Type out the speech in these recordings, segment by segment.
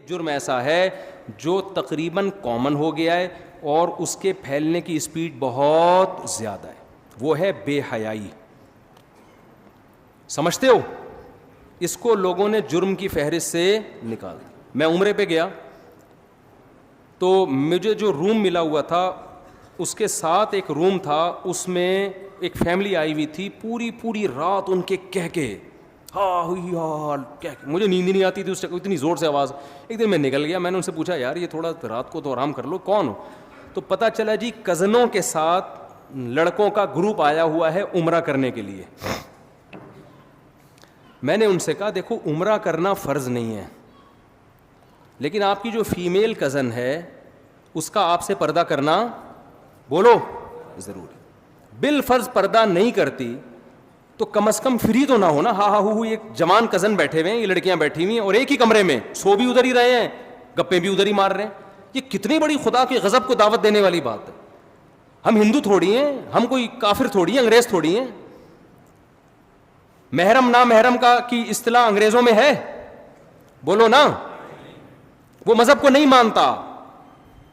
جرم ایسا ہے جو تقریباً کامن ہو گیا ہے اور اس کے پھیلنے کی اسپیڈ بہت زیادہ ہے, وہ ہے بے حیائی. سمجھتے ہو؟ اس کو لوگوں نے جرم کی فہرست سے نکال دیا. میں عمرے پہ گیا تو مجھے جو روم ملا ہوا تھا اس کے ساتھ ایک روم تھا, اس میں ایک فیملی آئی ہوئی تھی. پوری رات ان کے کہہ ہاں ہوئی حال مجھے نیند ہی نہیں آتی تھی اس وقت, اتنی زور سے آواز. ایک دن میں نکل گیا, میں نے ان سے پوچھا یار یہ تھوڑا رات کو تو آرام کر لو, کون ہو؟ تو پتہ چلا جی کزنوں کے ساتھ لڑکوں کا گروپ آیا ہوا ہے عمرہ کرنے کے لیے. میں نے ان سے کہا دیکھو عمرہ کرنا فرض نہیں ہے, لیکن آپ کی جو فیمیل کزن ہے اس کا آپ سے پردہ کرنا بولو ضروری. بالفرض پردہ نہیں کرتی تو کم از کم فری تو نہ ہونا. ہاں ہو ایک جوان کزن بیٹھے ہوئے ہیں, یہ لڑکیاں بیٹھی ہوئی ہیں اور ایک ہی کمرے میں, سو بھی ادھر ہی رہے ہیں, گپیں بھی ادھر ہی مار رہے ہیں. یہ کتنی بڑی خدا کے غضب کو دعوت دینے والی بات ہے. ہم ہندو تھوڑی ہیں, ہم کوئی کافر تھوڑی ہیں, انگریز تھوڑی ہیں. محرم نا محرم کا کی اصطلاح انگریزوں میں ہے؟ بولو نا. وہ مذہب کو نہیں مانتا,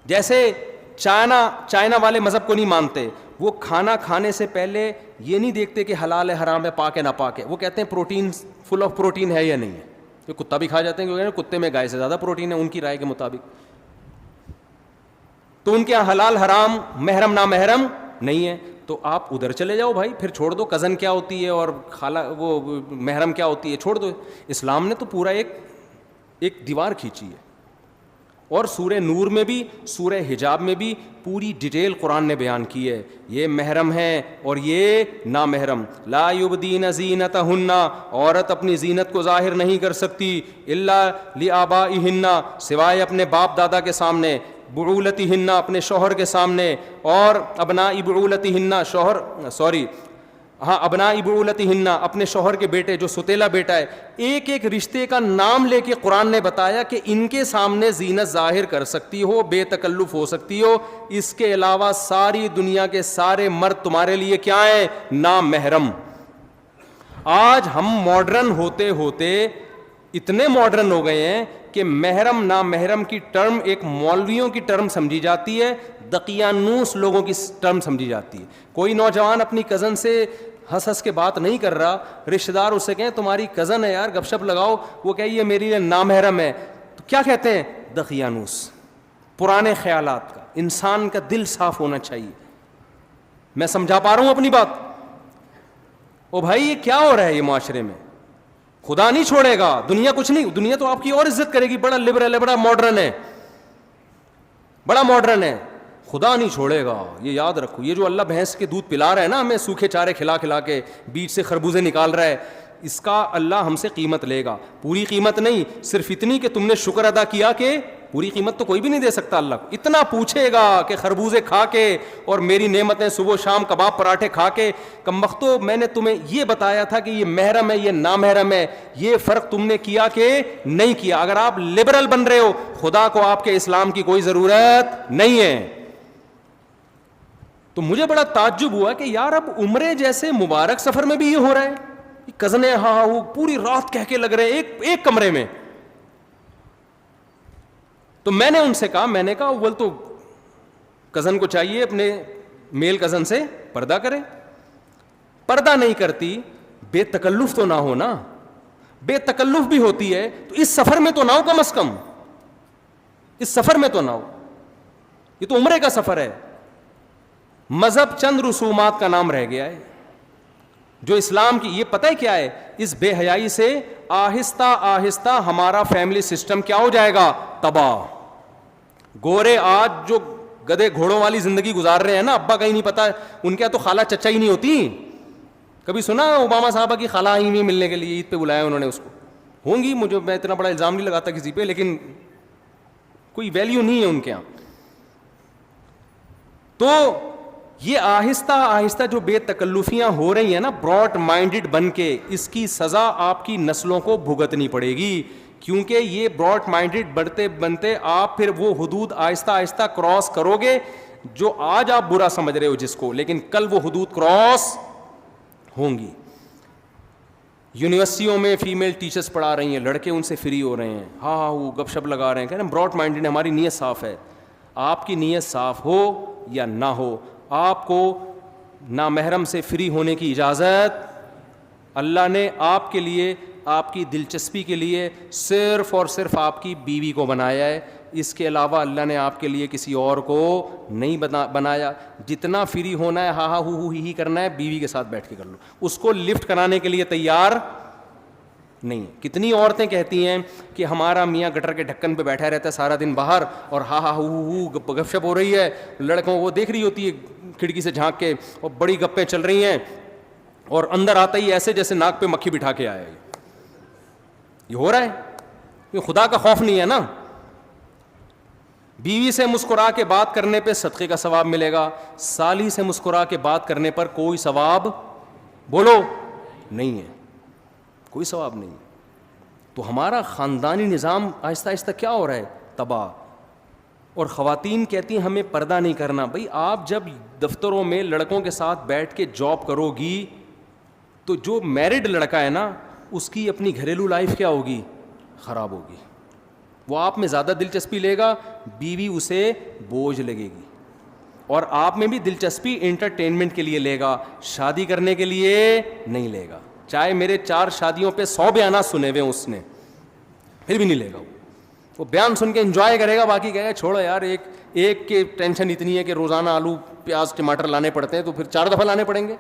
جیسے چائنا والے مذہب کو نہیں مانتے. وہ کھانا کھانے سے پہلے یہ نہیں دیکھتے کہ حلال ہے حرام ہے پاک ہے نہ پاک ہے, وہ کہتے ہیں پروٹین فل آف پروٹین ہے یا نہیں ہے. یہ کتا بھی کھا جاتے ہیں کیونکہ کتے میں گائے سے زیادہ پروٹین ہے ان کی رائے کے مطابق. تو ان کے یہاں حلال حرام محرم نا محرم نہیں ہے. تو آپ ادھر چلے جاؤ بھائی, پھر چھوڑ دو کزن کیا ہوتی ہے اور خالہ وہ محرم کیا ہوتی ہے, چھوڑ دو. اسلام نے تو پورا ایک دیوار کھینچی ہے. اور سورہ نور میں بھی سورہ حجاب میں بھی پوری ڈیٹیل قرآن نے بیان کی ہے. یہ محرم ہے اور یہ نامحرم. لا یبدین زینتہن, عورت اپنی زینت کو ظاہر نہیں کر سکتی الا لآبائہن, سوائے اپنے باپ دادا کے سامنے, بعولتہن اپنے شوہر کے سامنے, اور ابناء بعولتہن ابناء بعولتہن اپنے شوہر کے بیٹے جو ستیلا بیٹا ہے. ایک رشتے کا نام لے کے قرآن نے بتایا کہ ان کے سامنے زینت ظاہر کر سکتی ہو, بے تکلف ہو سکتی ہو. اس کے علاوہ ساری دنیا کے سارے مرد تمہارے لیے کیا ہیں؟ نامحرم. آج ہم ماڈرن ہوتے ہوتے اتنے ماڈرن ہو گئے ہیں کہ محرم نامحرم کی ٹرم ایک مولویوں کی ٹرم سمجھی جاتی ہے, دقیانوس لوگوں کی ٹرم سمجھی جاتی ہے. کوئی نوجوان اپنی کزن سے ہنس کے بات نہیں کر رہا, رشتہ دار اس سے کہیں تمہاری کزن ہے یار گپ شپ لگاؤ, وہ کہ یہ میری لیے نامحرم ہے, تو کیا کہتے ہیں؟ دقیانوس. پرانے خیالات کا. انسان کا دل صاف ہونا چاہیے. میں سمجھا پا رہا ہوں اپنی بات؟ او بھائی یہ کیا ہو رہا ہے یہ معاشرے میں؟ خدا نہیں چھوڑے گا, دنیا کچھ نہیں, دنیا تو آپ کی اور عزت کرے گی, بڑا لبرل ہے, بڑا ماڈرن ہے, خدا نہیں چھوڑے گا. یہ یاد رکھو. یہ جو اللہ بھینس کے دودھ پلا رہا ہے نا ہمیں, سوکھے چارے کھلا کے بیچ سے خربوزے نکال رہا ہے, اس کا اللہ ہم سے قیمت لے گا. پوری قیمت نہیں, صرف اتنی کہ تم نے شکر ادا کیا. کہ پوری قیمت تو کوئی بھی نہیں دے سکتا اللہ کو. اتنا پوچھے گا کہ خربوزے کھا کے اور میری نعمتیں صبح شام کباب پراٹھے کھا کے, کمبختو میں نے تمہیں یہ بتایا تھا کہ یہ محرم ہے یہ نامحرم ہے, یہ فرق تم نے کیا کہ نہیں کیا. اگر آپ لبرل بن رہے ہو, خدا کو آپ کے اسلام کی کوئی ضرورت نہیں ہے. تو مجھے بڑا تعجب ہوا کہ یار اب عمرے جیسے مبارک سفر میں بھی یہ ہو رہا ہے. کزنیں ہاں وہ پوری رات کہہ کے لگ رہے ہیں ایک کمرے میں. تو میں نے ان سے کہا, میں نے کہا اول تو کزن کو چاہیے اپنے میل کزن سے پردہ کرے. پردہ نہیں کرتی, بے تکلف تو نہ ہو نا. بے تکلف بھی ہوتی ہے تو اس سفر میں تو نہ ہو, کم از کم اس سفر میں تو نہ ہو. یہ تو عمرے کا سفر ہے. مذہب چند رسومات کا نام رہ گیا ہے جو اسلام کی. یہ پتہ ہے کیا ہے؟ اس بے حیائی سے آہستہ آہستہ ہمارا فیملی سسٹم کیا ہو جائے گا؟ تباہ. گورے آج جو گدے گھوڑوں والی زندگی گزار رہے ہیں نا, ابا کا ہی نہیں پتا, ان کے تو خالہ چچا ہی نہیں ہوتی. کبھی سنا اوباما صاحبہ کی خالہ آئی ہوئی ملنے کے لیے, عید پہ بلایا انہوں نے اس کو, ہوں گی, مجھے میں اتنا بڑا الزام نہیں لگاتا کسی پہ, لیکن کوئی ویلیو نہیں ہے ان کے یہاں. تو یہ آہستہ آہستہ جو بے تکلفیاں ہو رہی ہیں نا براڈ مائنڈڈ بن کے, اس کی سزا آپ کی نسلوں کو بھگتنی پڑے گی. کیونکہ یہ براڈ مائنڈڈ بڑھتے بنتے آپ پھر وہ حدود آہستہ آہستہ کراس کرو گے جو آج آپ برا سمجھ رہے ہو جس کو, لیکن کل وہ حدود کراس ہوں گی. یونیورسٹیوں میں فیمیل ٹیچرس پڑھا رہی ہیں, لڑکے ان سے فری ہو رہے ہیں, ہاں وہ گپ شپ لگا رہے ہیں, کہہ رہے ہیں براڈ مائنڈیڈ ہے, ہماری نیت صاف ہے. آپ کی نیت صاف ہو یا نہ ہو, آپ کو نامحرم سے فری ہونے کی اجازت اللہ نے آپ کے لیے, آپ کی دلچسپی کے لیے صرف اور صرف آپ کی بیوی کو بنایا ہے. اس کے علاوہ اللہ نے آپ کے لیے کسی اور کو نہیں بنایا. جتنا فری ہونا ہے, ہاں ہاں ہو ہی کرنا ہے, بیوی کے ساتھ بیٹھ کے کر لو. اس کو لفٹ کرانے کے لیے تیار نہیں. کتنی عورتیں کہتی ہیں کہ ہمارا میاں گٹر کے ڈھکن پہ بیٹھا رہتا ہے سارا دن باہر, اور ہاں ہاں ہو گپ شپ ہو رہی ہے, لڑکوں وہ دیکھ رہی ہوتی ہے کھڑکی سے جھانک کے, اور بڑی گپیں چل رہی ہیں, اور اندر آتا ہی ایسے جیسے ناک پہ مکھی بٹھا کے آیا. یہ ہو رہا ہے, یہ خدا کا خوف نہیں ہے نا. بیوی سے مسکرا کے بات کرنے پہ صدقے کا ثواب ملے گا, سالی سے مسکرا کے بات کرنے پر کوئی ثواب بولو نہیں ہے, کوئی ثواب نہیں. تو ہمارا خاندانی نظام آہستہ آہستہ کیا ہو رہا ہے, تباہ. اور خواتین کہتی ہیں ہمیں پردہ نہیں کرنا. بھئی آپ جب دفتروں میں لڑکوں کے ساتھ بیٹھ کے جاب کرو گی تو جو میرڈ لڑکا ہے نا, اس کی اپنی گھریلو لائف کیا ہوگی, خراب ہوگی. وہ آپ میں زیادہ دلچسپی لے گا, بیوی اسے بوجھ لگے گی. اور آپ میں بھی دلچسپی انٹرٹینمنٹ کے لیے لے گا, شادی کرنے کے لیے نہیں لے گا. چاہے میرے 4 شادیوں پہ 100 بیانات سنے ہوئے اس نے, پھر بھی نہیں لے گا. وہ بیان سن کے انجوائے کرے گا, باقی کہے گا چھوڑو یار, ایک کی ٹینشن اتنی ہے کہ روزانہ آلو پیاز ٹماٹر لانے پڑتے ہیں, تو پھر 4 دفعہ لانے پڑیں گے.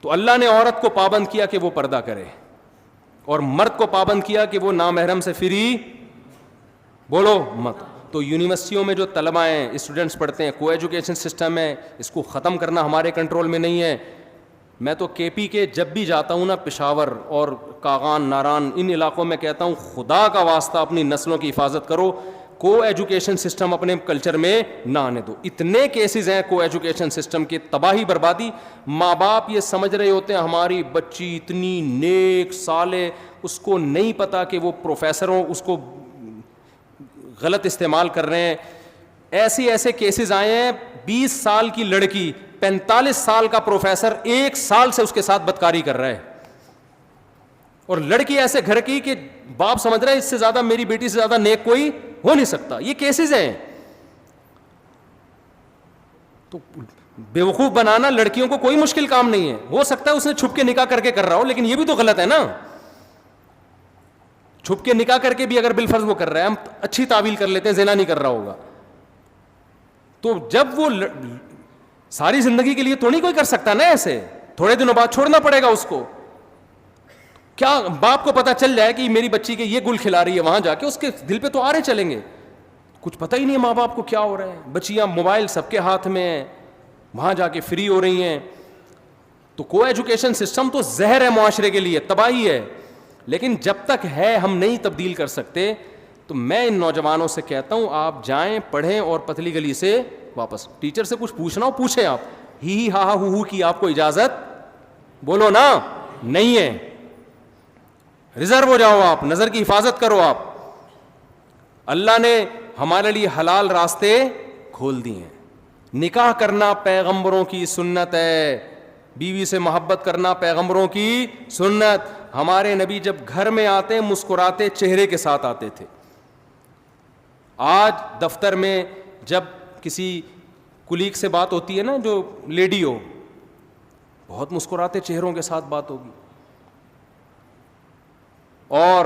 تو اللہ نے عورت کو پابند کیا کہ وہ پردہ کرے, اور مرد کو پابند کیا کہ وہ نامحرم سے فری بولو مت. تو یونیورسٹیوں میں جو طلباء ہیں, اسٹوڈنٹس پڑھتے ہیں, کو ایجوکیشن سسٹم ہے, اس کو ختم کرنا ہمارے کنٹرول میں نہیں ہے. میں تو کے پی کے جب بھی جاتا ہوں نا, پشاور اور کاغان, ناران, ان علاقوں میں کہتا ہوں خدا کا واسطہ اپنی نسلوں کی حفاظت کرو, کو ایجوکیشن سسٹم اپنے کلچر میں نہ آنے دو. اتنے کیسز ہیں کو ایجوکیشن سسٹم کی تباہی بربادی. ماں باپ یہ سمجھ رہے ہوتے ہیں ہماری بچی اتنی نیک صالح, اس کو نہیں پتا کہ وہ پروفیسروں اس کو غلط استعمال کر رہے ہیں. ایسے کیسز آئے ہیں, 20 سال کی لڑکی 45 سال کا پروفیسر 1 سال سے اس کے ساتھ بدکاری کر رہا ہے, اور لڑکی ایسے گھر کی کہ باپ سمجھ رہا ہے اس سے زیادہ میری بیٹی سے زیادہ نیک کوئی ہو نہیں سکتا. یہ کیسز ہیں. تو بیوقوف بنانا لڑکیوں کو کوئی مشکل کام نہیں ہے. ہو سکتا ہے اس نے چھپ کے نکاح کر کے کر رہا ہو, لیکن یہ بھی تو غلط ہے نا. چھپ کے نکاح کر کے بھی اگر بالفرض وہ کر رہا ہے, ہم اچھی تعویل کر لیتے ہیں زنا نہیں کر رہا ہوگا, تو جب وہ ساری زندگی کے لیے تو نہیں کوئی کر سکتا نا ایسے, تھوڑے دنوں بعد چھوڑنا پڑے گا اس کو. کیا باپ کو پتا چل جائے کہ میری بچی کے یہ گل کھلا رہی ہے, وہاں جا کے اس کے دل پہ تو آرے چلیں گے. کچھ پتہ ہی نہیں ہے ماں باپ کو کیا ہو رہا ہے. بچیاں موبائل سب کے ہاتھ میں ہیں, وہاں جا کے فری ہو رہی ہیں. تو کو ایجوکیشن سسٹم تو زہر ہے معاشرے کے لیے, تباہی ہے. لیکن جب تک ہے ہم نہیں تبدیل کر سکتے. تو میں ان نوجوانوں سے کہتا ہوں آپ جائیں, پڑھیں, اور پتلی گلی سے واپس. ٹیچر سے کچھ پوچھنا ہو پوچھیں آپ, ہی ہا ہا ہو کی آپ کو اجازت بولو نا نہیں ہے. ریزرو ہو جاؤ آپ, نظر کی حفاظت کرو آپ. اللہ نے ہمارے لیے حلال راستے کھول دیے ہیں. نکاح کرنا پیغمبروں کی سنت ہے, بیوی سے محبت کرنا پیغمبروں کی سنت. ہمارے نبی جب گھر میں آتے مسکراتے چہرے کے ساتھ آتے تھے. آج دفتر میں جب کسی کلیگ سے بات ہوتی ہے نا, جو لیڈی ہو, بہت مسکراتے چہروں کے ساتھ بات ہوگی. اور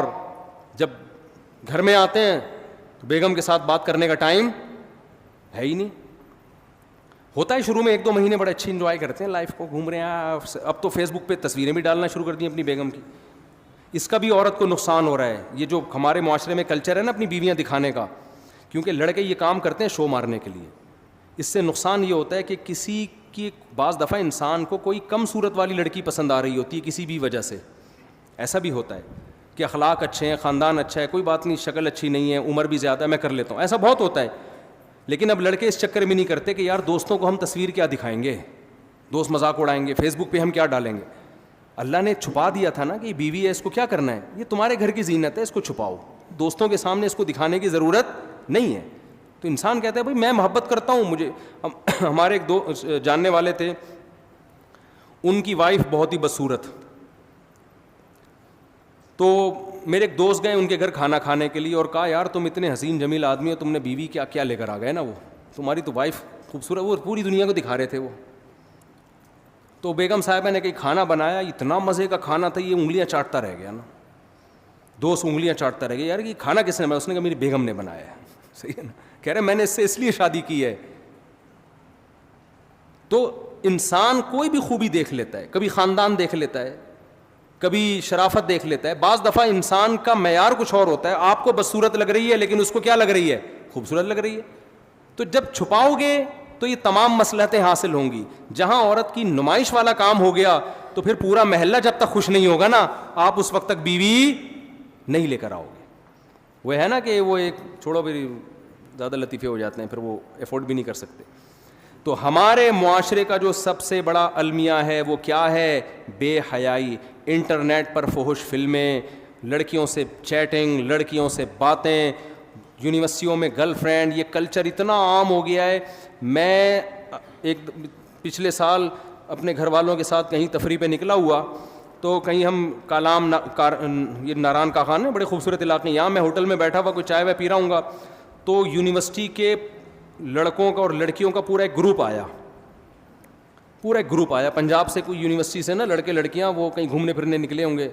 جب گھر میں آتے ہیں تو بیگم کے ساتھ بات کرنے کا ٹائم ہے ہی نہیں. ہوتا ہے شروع میں 1-2 مہینے بڑے اچھی انجوائے کرتے ہیں لائف کو, گھوم رہے ہیں. اب تو فیس بک پہ تصویریں بھی ڈالنا شروع کر دی اپنی بیگم کی. اس کا بھی عورت کو نقصان ہو رہا ہے. یہ جو ہمارے معاشرے میں کلچر ہے نا اپنی بیویاں دکھانے کا, کیونکہ لڑکے یہ کام کرتے ہیں شو مارنے کے لیے. اس سے نقصان یہ ہوتا ہے کہ کسی کی بعض دفعہ انسان کو کوئی کم صورت والی لڑکی پسند آ رہی ہوتی ہے کسی بھی وجہ سے. ایسا بھی ہوتا ہے کہ اخلاق اچھے ہیں, خاندان اچھا ہے, کوئی بات نہیں, شکل اچھی نہیں ہے, عمر بھی زیادہ ہے, میں کر لیتا ہوں. ایسا بہت ہوتا ہے. لیکن اب لڑکے اس چکر میں نہیں کرتے کہ یار دوستوں کو ہم تصویر کیا دکھائیں گے, دوست مذاق اڑائیں گے, فیس بک پہ ہم کیا ڈالیں گے. اللہ نے چھپا دیا تھا نا کہ بیوی ہے, اس کو کیا کرنا ہے, یہ تمہارے گھر کی زینت ہے, اس کو چھپاؤ, دوستوں کے سامنے اس کو دکھانے کی ضرورت نہیں ہے. تو انسان کہتا ہے بھائی میں محبت کرتا ہوں. مجھے ہمارے ایک دو جاننے والے تھے, ان کی وائف بہت ہی بدصورت. تو میرے ایک دوست گئے ان کے گھر کھانا کھانے کے لیے اور کہا یار تم اتنے حسین جمیل آدمی ہو, تم نے بیوی کیا کیا لے کر آ گئے نا, وہ تمہاری تو وائف خوبصورت, وہ پوری دنیا کو دکھا رہے تھے وہ. تو بیگم صاحبہ نے کہیں کھانا بنایا, اتنا مزے کا کھانا تھا, یہ انگلیاں چاٹتا رہ گیا نا, دوست انگلیاں چاٹتا رہ گیا, یار یہ کھانا کس نے بنایا؟ اس نے کہا میری بیگم نے بنایا ہے. صحیح ہے نا, کہہ رہے میں نے اس سے اس لیے شادی کی ہے. تو انسان کوئی بھی خوبی دیکھ لیتا ہے, کبھی خاندان دیکھ لیتا ہے, کبھی شرافت دیکھ لیتا ہے. بعض دفعہ انسان کا معیار کچھ اور ہوتا ہے, آپ کو بدصورت لگ رہی ہے لیکن اس کو کیا لگ رہی ہے؟ خوبصورت لگ رہی ہے. تو جب چھپاؤ گے تو یہ تمام مصلحتیں حاصل ہوں گی. جہاں عورت کی نمائش والا کام ہو گیا تو پھر پورا محلہ جب تک خوش نہیں ہوگا نا, آپ اس وقت تک بیوی نہیں لے کر آؤ گے. وہ ہے نا کہ وہ ایک چھوڑو, پھر زیادہ لطیفے ہو جاتے ہیں, پھر وہ افورڈ بھی نہیں کر سکتے. تو ہمارے معاشرے کا جو سب سے بڑا المیہ ہے وہ کیا ہے؟ بے حیائی. انٹرنیٹ پر فحش فلمیں, لڑکیوں سے چیٹنگ, لڑکیوں سے باتیں, یونیورسٹیوں میں گرل فرینڈ, یہ کلچر اتنا عام ہو گیا ہے. میں ایک پچھلے سال اپنے گھر والوں کے ساتھ کہیں تفریح پہ نکلا ہوا, تو کہیں ہم کالام یہ ناران کا خان ہے, بڑے خوبصورت علاقے, یہاں میں ہوٹل میں بیٹھا ہوا کوئی چائے وائے پی رہا ہوں گا, تو یونیورسٹی کے لڑکوں کا اور لڑکیوں کا پورا ایک گروپ آیا, پورا ایک گروپ آیا پنجاب سے, کوئی یونیورسٹی سے نا لڑکے لڑکیاں, وہ کہیں گھومنے پھرنے نکلے ہوں گے.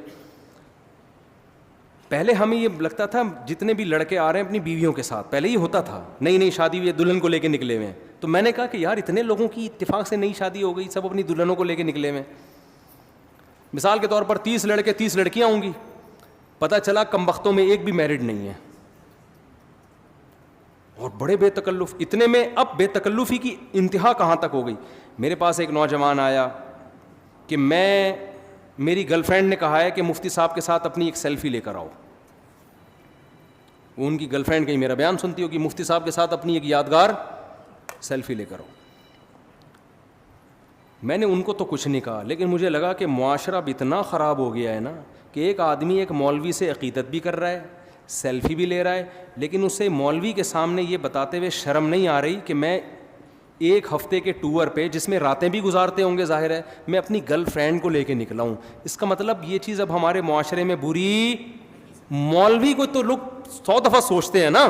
پہلے ہمیں یہ لگتا تھا جتنے بھی لڑکے آ رہے ہیں اپنی بیویوں کے ساتھ, پہلے یہ ہوتا تھا, نئی نئی شادی ہوئی, دلہن کو لے کے نکلے ہوئے ہیں. تو میں نے کہا کہ یار اتنے لوگوں کی اتفاق سے نئی شادی ہو گئی, سب اپنی دلہنوں کو لے کے نکلے ہوئے. مثال کے طور پر 30 لڑکے 30 لڑکیاں ہوں گی, پتہ چلا کم بختوں میں ایک بھی میرڈ نہیں ہے, اور بڑے بے تکلف. اتنے میں اب بے تکلفی کی انتہا کہاں تک ہو گئی. میرے پاس ایک نوجوان آیا کہ میری گرل فرینڈ نے کہا ہے کہ مفتی صاحب کے ساتھ اپنی ایک سیلفی لے کر آؤ. وہ ان کی گرل فرینڈ کہیں میرا بیان سنتی ہو کہ مفتی صاحب کے ساتھ اپنی ایک یادگار سیلفی لے کر آؤ. میں نے ان کو تو کچھ نہیں کہا, لیکن مجھے لگا کہ معاشرہ اب اتنا خراب ہو گیا ہے نا کہ ایک آدمی ایک مولوی سے عقیدت بھی کر رہا ہے, سیلفی بھی لے رہا ہے, لیکن اسے مولوی کے سامنے یہ بتاتے ہوئے شرم نہیں آ رہی کہ میں ایک ہفتے کے ٹور پہ, جس میں راتیں بھی گزارتے ہوں گے ظاہر ہے, میں اپنی گرل فرینڈ کو لے کے نکلا ہوں. اس کا مطلب یہ چیز اب ہمارے معاشرے میں بری. مولوی کو تو لوگ 100 دفعہ سوچتے ہیں نا,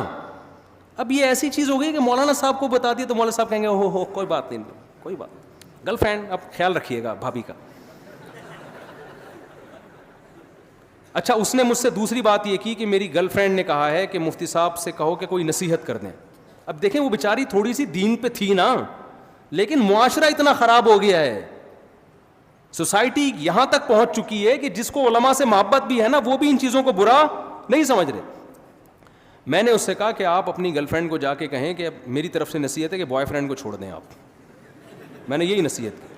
اب یہ ایسی چیز ہو گئی کہ مولانا صاحب کو بتا دی تو مولانا صاحب کہیں گے ہو کوئی بات نہیں, کوئی بات. گرل فرینڈ اب خیال رکھیے گا بھابھی کا. اچھا, اس نے مجھ سے دوسری بات یہ کی کہ میری گرل فرینڈ نے کہا ہے کہ مفتی صاحب سے کہو کہ کوئی نصیحت کر دیں. اب دیکھیں وہ بیچاری تھوڑی سی دین پہ تھی نا, لیکن معاشرہ اتنا خراب ہو گیا ہے, سوسائٹی یہاں تک پہنچ چکی ہے کہ جس کو علماء سے محبت بھی ہے نا, وہ بھی ان چیزوں کو برا نہیں سمجھ رہے. میں نے اس سے کہا کہ آپ اپنی گرل فرینڈ کو جا کے کہیں کہ میری طرف سے نصیحت ہے کہ بوائے فرینڈ کو چھوڑ دیں آپ. میں نے یہی نصیحت کی.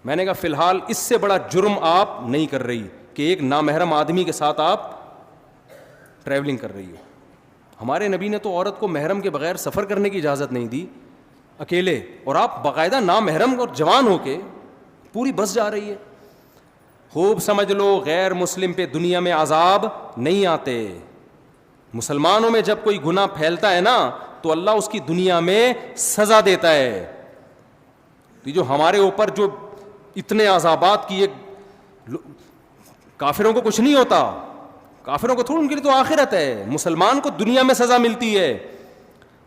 میں نے کہا فی الحال اس سے بڑا جرم آپ نہیں کر رہی کہ ایک نامحرم آدمی کے ساتھ آپ ٹریولنگ کر رہی ہو. ہمارے نبی نے تو عورت کو محرم کے بغیر سفر کرنے کی اجازت نہیں دی اکیلے, اور آپ باقاعدہ نامحرم اور جوان ہو کے پوری بس جا رہی ہے. خوب سمجھ لو, غیر مسلم پہ دنیا میں عذاب نہیں آتے. مسلمانوں میں جب کوئی گناہ پھیلتا ہے نا تو اللہ اس کی دنیا میں سزا دیتا ہے. تو جو ہمارے اوپر جو اتنے عذابات کیے, کافروں کو کچھ نہیں ہوتا, کافروں کو تھوڑا, ان کے لیے تو آخرت ہے, مسلمان کو دنیا میں سزا ملتی ہے.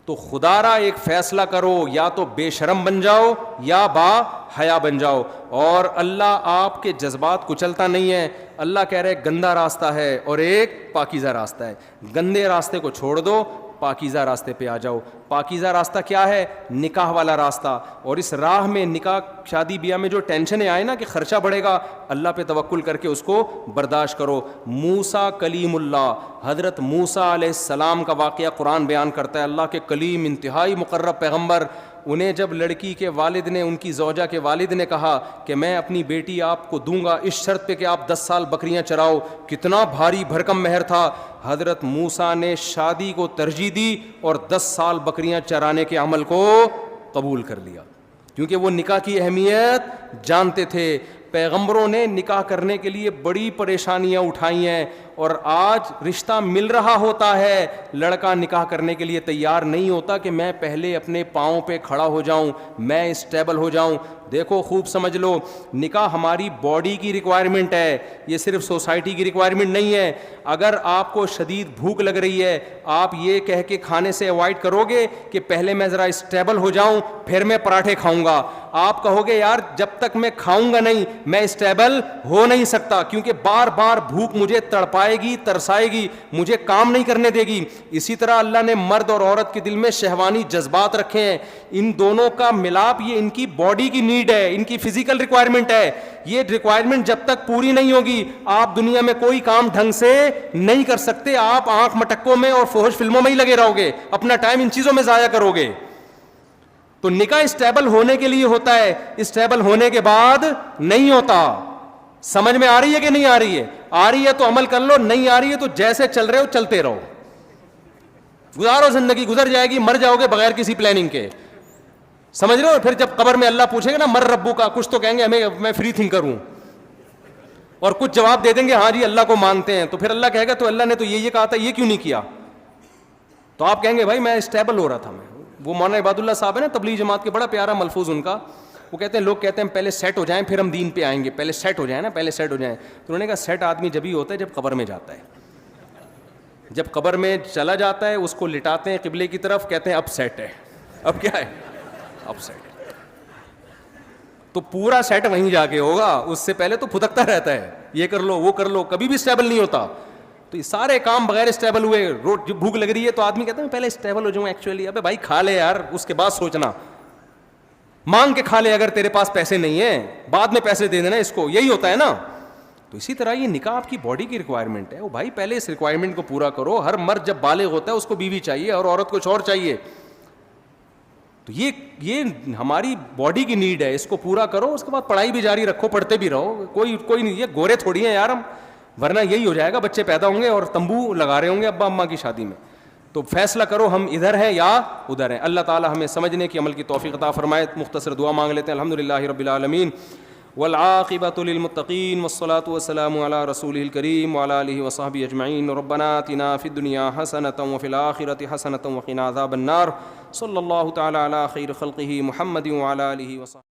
تو خدا را ایک فیصلہ کرو, یا تو بے شرم بن جاؤ یا با حیا بن جاؤ. اور اللہ آپ کے جذبات کچلتا نہیں ہے. اللہ کہہ رہے گندا راستہ ہے اور ایک پاکیزہ راستہ ہے. گندے راستے کو چھوڑ دو, پاکیزہ راستے پہ آ جاؤ. پاکیزہ راستہ کیا ہے؟ نکاح والا راستہ. اور اس راہ میں نکاح شادی بیاہ میں جو ٹینشنیں آئے نا کہ خرچہ بڑھے گا, اللہ پہ توکل کر کے اس کو برداشت کرو. موسیٰ کلیم اللہ, حضرت موسیٰ علیہ السلام کا واقعہ قرآن بیان کرتا ہے. اللہ کے کلیم, انتہائی مقرب پیغمبر, انہیں جب لڑکی کے والد نے, ان کی زوجہ کے والد نے کہا کہ میں اپنی بیٹی آپ کو دوں گا اس شرط پہ کہ آپ 10 سال بکریاں چراؤ, کتنا بھاری بھرکم مہر تھا. حضرت موسیٰ نے شادی کو ترجیح دی اور 10 سال بکریاں چرانے کے عمل کو قبول کر لیا, کیونکہ وہ نکاح کی اہمیت جانتے تھے. پیغمبروں نے نکاح کرنے کے لیے بڑی پریشانیاں اٹھائی ہیں, اور آج رشتہ مل رہا ہوتا ہے, لڑکا نکاح کرنے کے لیے تیار نہیں ہوتا کہ میں پہلے اپنے پاؤں پہ کھڑا ہو جاؤں, میں اسٹیبل ہو جاؤں. دیکھو خوب سمجھ لو, نکاح ہماری باڈی کی ریکوائرمنٹ ہے, یہ صرف سوسائٹی کی ریکوائرمنٹ نہیں ہے. اگر آپ کو شدید بھوک لگ رہی ہے, آپ یہ کہہ کے کھانے سے اوائڈ کرو گے کہ پہلے میں ذرا اسٹیبل ہو جاؤں پھر میں پراٹھے کھاؤں گا. آپ کہو گے یار جب تک میں کھاؤں گا نہیں میں اسٹیبل ہو نہیں سکتا, کیونکہ بار بار بھوک مجھے تڑپائے گی, ترسائے گی, مجھے کام نہیں کرنے دے گی. اسی طرح اللہ نے مرد اور عورت کے دل میں شہوانی جذبات رکھے ہیں, ان دونوں کا ملاپ یہ ان کی باڈی کی نیڈ ہے, ان کی فزیکل ریکوائرمنٹ ہے. یہ ریکوائرمنٹ جب تک پوری نہیں ہوگی آپ دنیا میں کوئی کام ڈھنگ سے نہیں کر سکتے. آپ آنکھ مٹکوں میں اور فحش فلموں میں ہی لگے رہو گے, اپنا ٹائم ان چیزوں میں ضائع کرو گے. تو نکاح اسٹیبل ہونے کے لیے ہوتا ہے, اسٹیبل ہونے کے بعد نہیں ہوتا. سمجھ میں آ رہی ہے کہ نہیں آ رہی ہے؟ آ رہی ہے تو عمل کر لو, نہیں آ رہی ہے تو جیسے چل رہے ہو چلتے رہو, گزارو, زندگی گزر جائے گی, مر جاؤ گے بغیر کسی پلاننگ کے. سمجھ رہے ہو؟ پھر جب قبر میں اللہ پوچھے گا نا مر ربو کا, کچھ تو کہیں گے ہمیں میں فری تھنکر ہوں, اور کچھ جواب دے دیں گے ہاں جی اللہ کو مانتے ہیں. تو پھر اللہ کہے گا تو اللہ نے تو یہ کہا تھا, یہ کیوں نہیں کیا؟ تو آپ کہیں گے بھائی میں اسٹیبل ہو رہا تھا. میں وہ مولانا عباد اللہ صاحب ہے نا تبلیغ جماعت کے, بڑا پیارا ملفوظ ان کا, وہ کہتے ہیں لوگ کہتے ہیں پہلے سیٹ ہو جائیں پھر ہم دین پہ آئیں گے, پہلے سیٹ ہو جائیں نا, پہلے سیٹ ہو جائیں. تو انہوں نے کہا سیٹ آدمی جبھی ہوتا ہے جب قبر میں جاتا ہے. جب قبر میں چلا جاتا ہے اس کو لٹاتے ہیں قبلے کی طرف, کہتے ہیں اب سیٹ ہے. اب کیا ہے؟ اب سیٹ ہے. تو پورا سیٹ وہیں جا کے ہوگا, اس سے پہلے تو پھدکتا رہتا ہے, یہ کر لو وہ کر لو, کبھی بھی اسٹیبل نہیں ہوتا. تو یہ سارے کام بغیر اسٹیبل ہوئے. روز بھوک لگ رہی ہے تو آدمی کہتا ہے پہلے اسٹیبل ہو جاؤں. ایکچولی ابے بھائی کھا لے یار, اس کے بعد سوچنا, مانگ کے کھا لے اگر تیرے پاس پیسے نہیں ہیں, بعد میں پیسے دے دینا اس کو, یہی ہوتا ہے نا. تو اسی طرح یہ نکاح آپ کی باڈی کی ریکوائرمنٹ ہے, وہ بھائی پہلے اس ریکوائرمنٹ کو پورا کرو. ہر مرد جب بالغ ہوتا ہے اس کو بیوی چاہیے اور عورت کچھ اور چاہیے. تو یہ ہماری باڈی کی نیڈ ہے, اس کو پورا کرو. اس کے بعد پڑھائی بھی جاری رکھو, پڑھتے بھی رہو. کوئی نہیں, یہ گورے تھوڑی ہیں یار ہم, ورنہ یہی ہو جائے گا, بچے پیدا ہوں گے اور تمبو لگا رہے ہوں گے ابا اماں کی شادی میں. تو فیصلہ کرو ہم ادھر ہیں یا ادھر ہیں. اللہ تعالی ہمیں سمجھنے کی عمل کی توفیق عطا فرمائے. مختصر دعا مانگ لیتے ہیں. الحمدللہ رب العالمین والعاقبۃ للمتقین والصلاۃ والسلام علی رسولہ الکریم وعلی آلہ وصحبہ اجمعین. ربنا آتنا فی الدنیا حسنۃ وفی الآخرۃ حسنۃ وقنا عذاب النار. صلی اللہ تعالی علی خیر خلقہ محمد وعلی آلہ وصحبہ.